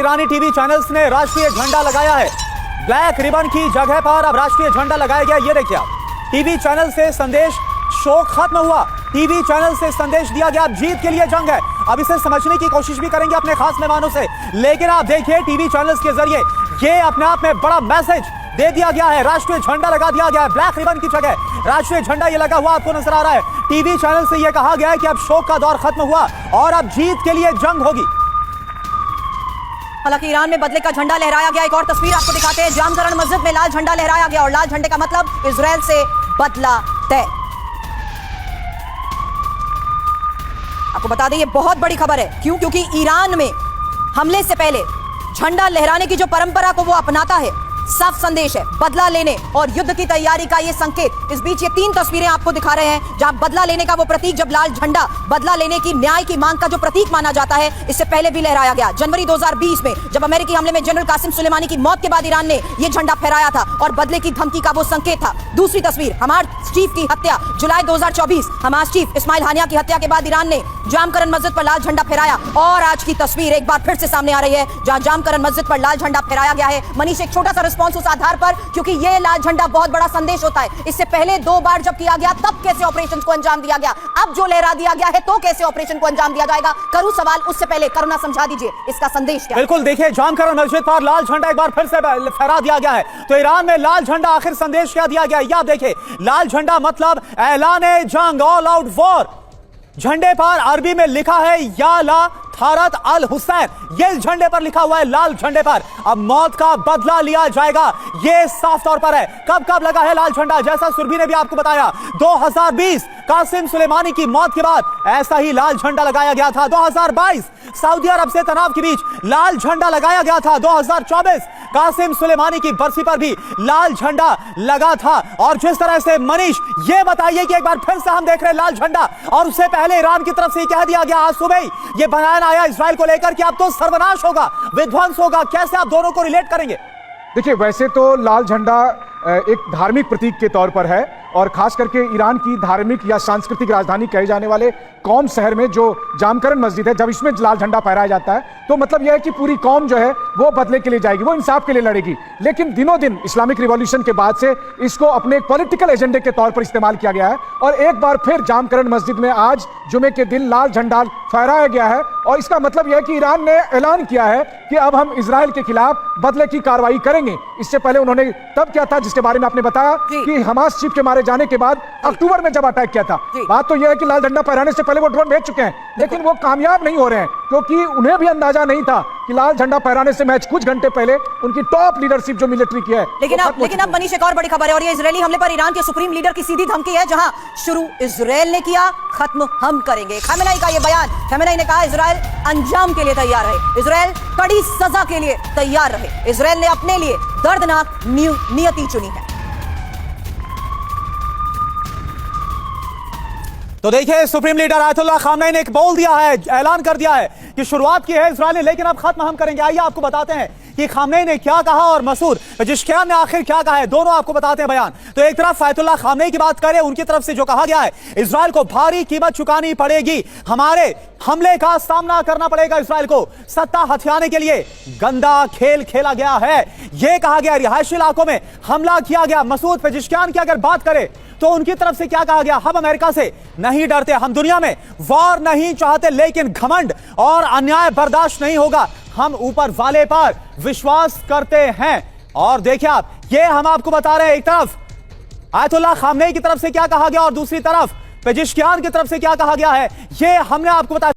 ईरानी TV channels ने राष्ट्रीय झंडा लगाया है। ब्लैक रिबन की जगह पर अब राष्ट्रीय झंडा लगाया गया। ये देखिए आप, टीवी चैनल से संदेश, शोक खत्म हुआ। टीवी चैनल से संदेश दिया गया, अब जीत के लिए जंग है। अब इसे समझने की कोशिश भी करेंगे अपने खास मेहमानों से, लेकिन आप देखिए टीवी चैनल्स के जरिए ये अपने आप में बड़ा मैसेज दे दिया गया है। राष्ट्रीय झंडा लगा दिया गया है, ब्लैक रिबन की जगह राष्ट्रीय झंडा ये लगा हुआ आपको नजर आ रहा है। टीवी चैनल से ये कहा गया है कि अब शोक का दौर खत्म हुआ और अब जीत के लिए जंग होगी। हालांकि ईरान में बदले का झंडा लहराया गया। एक और तस्वीर आपको दिखाते हैं, जामकरण मस्जिद में लाल झंडा लहराया गया और लाल झंडे का मतलब इजराइल से बदला तय। आपको बता दें ये बहुत बड़ी खबर है। क्यों? क्योंकि ईरान में हमले से पहले झंडा लहराने की जो परंपरा को वो अपनाता है, साफ संदेश है बदला लेने और युद्ध की तैयारी का ये संकेत। इस बीच ये 3 तस्वीरें आपको दिखा रहे हैं जहां बदला लेने का वो प्रतीक, जब लाल झंडा बदला लेने की न्याय की मांग का जो प्रतीक माना जाता है, इससे पहले भी लहराया गया। जनवरी 2020 में जब अमेरिकी हमले में जनरल कासिम सुलेमानी की मौत के बाद ईरान ने यह झंडा फहराया था और बदले की धमकी का वो संकेत था। दूसरी तस्वीर, हमास चीफ की हत्या, जुलाई 2024, हमास चीफ इस्माइल हानिया की हत्या के बाद ईरान ने जामकरण मस्जिद पर लाल झंडा फहराया। और आज की तस्वीर एक बार फिर से सामने आ रही है जहां जामकरण मस्जिद पर लाल झंडा फहराया गया है। मनीष, एक छोटा सा रिस्पॉन्स उस आधार पर, क्योंकि ये लाल झंडा बहुत बड़ा संदेश होता है। इससे पहले 2 बार जब किया गया तब कैसे ऑपरेशन को अंजाम दिया गया, अब जो लहरा दिया गया है तो कैसे ऑपरेशन को अंजाम दिया जाएगा? करूं सवाल, उससे पहले करुणा समझा दीजिए इसका संदेश क्या। बिल्कुल, देखिए जामकरण मस्जिद पर लाल झंडा एक बार फिर से फहरा दिया गया है। तो ईरान में लाल झंडा आखिर संदेश क्या दिया गया? या देखिए, लाल झंडा मतलब ऐलाने जंग, ऑल आउट वॉर। झंडे पर अरबी में लिखा है या ला थारत अल हुसैन, ये इस झंडे पर लिखा हुआ है। लाल झंडे पर अब मौत का बदला लिया जाएगा, ये साफ तौर पर है। कब कब लगा है लाल झंडा? जैसा सुरभि ने भी आपको बताया, 2020 कासिम सुलेमानी की मौत के बाद ऐसा ही लाल झंडा लगाया गया था। 2022 सऊदी अरब से तनाव के बीच लाल झंडा लगाया गया था। 2024 कासिम सुलेमानी की बरसी पर भी लाल झंडा लगा था। और जिस तरह से मनीष ये बताइए कि एक बार फिर से हम देख रहे हैं लाल झंडा, और उससे पहले ईरान की तरफ से कह दिया गया आज सुबह ही ये बयान आया इजराइल को लेकर कि अब तो सर्वनाश होगा, विध्वंस होगा। कैसे आप दोनों को रिलेट करेंगे? देखिए, वैसे तो लाल झंडा एक धार्मिक प्रतीक के तौर पर है और खास करके ईरान की धार्मिक या सांस्कृतिक राजधानी कहे जाने वाले कौम शहर में जो जामकरण मस्जिद है, जब इसमें लाल झंडा फहराया जाता है तो मतलब यह है कि पूरी कौम जो है वो बदले के लिए जाएगी, वो इंसाफ के लिए लड़ेगी। लेकिन दिनों दिन इस्लामिक रिवॉल्यूशन के बाद से इसको अपने एक पॉलिटिकल एजेंडे के तौर पर इस्तेमाल किया गया है और एक बार फिर जामकरण मस्जिद में आज जुमे के दिन लाल झंडा फहराया गया है। और इसका मतलब यह है कि ईरान ने ऐलान किया है कि अब हम इजराइल के खिलाफ बदले की कार्रवाई करेंगे। इससे पहले उन्होंने तब क्या था जिसके बारे में आपने बताया कि हमास चीफ के मारे जाने के बाद अक्टूबर में जब अटैक किया था। बात तो यह है कि लाल झंडा फहराने से पहले वो ड्रोन भेज चुके हैं, लेकिन वो कामयाब नहीं हो रहे हैं क्योंकि उन्हें भी अंदाजा नहीं था कि लाल झंडा फहराने से मैच कुछ घंटे पहले उनकी टॉप लीडरशिप जो मिलिट्री की है। लेकिन अब मनीष, एक और बड़ी खबर है और ये इजरायली हमले पर ईरान के सुप्रीम लीडर की सीधी धमकी है, जहां शुरू इजराइल ने किया, खत्म हम करेंगे। खमेनेई का ये बयान, खमेनेई ने कहा इजराइल अंजाम के लिए तैयार रहे, इजराइल कड़ी सजा के लिए तैयार रहे। इजराइल ने अपने लिए दर्दनाक नियति चुनी है। तो देखिए, सुप्रीम लीडर आयतुल्लाह खामेनी ने एक बोल दिया है, ऐलान कर दिया है कि शुरुआत की है इजराइल ने, लेकिन अब खत्म हम करेंगे। आइए आपको बताते हैं कि खामेनी ने क्या कहा और मसूद पेजेश्कियान ने आखिर क्या कहा है, दोनों आपको बताते हैं बयान। तो एक तरफ आयतुल्लाह खामेनी की बात करें, उनकी तरफ से जो कहा गया है, इजराइल को भारी कीमत चुकानी पड़ेगी, हमारे हमले का सामना करना पड़ेगा इजराइल को, सत्ता हथियाने के लिए गंदा खेल खेला गया है, यह कहा गया। रिहायशी इलाकों में हमला किया गया। मसूद पेजेश्कियान की अगर बात करें तो उनकी तरफ से क्या कहा गया? हम अमेरिका से नहीं डरते, हम दुनिया में वॉर नहीं चाहते, लेकिन घमंड और अन्याय बर्दाश्त नहीं होगा, हम ऊपर वाले पर विश्वास करते हैं। और देखिए आप, ये हम आपको बता रहे हैं, एक तरफ आयतुल्लाह खामेनी की तरफ से क्या कहा गया और दूसरी तरफ पेजेश्कियान की तरफ से क्या कहा गया है, ये हमने आपको बताया।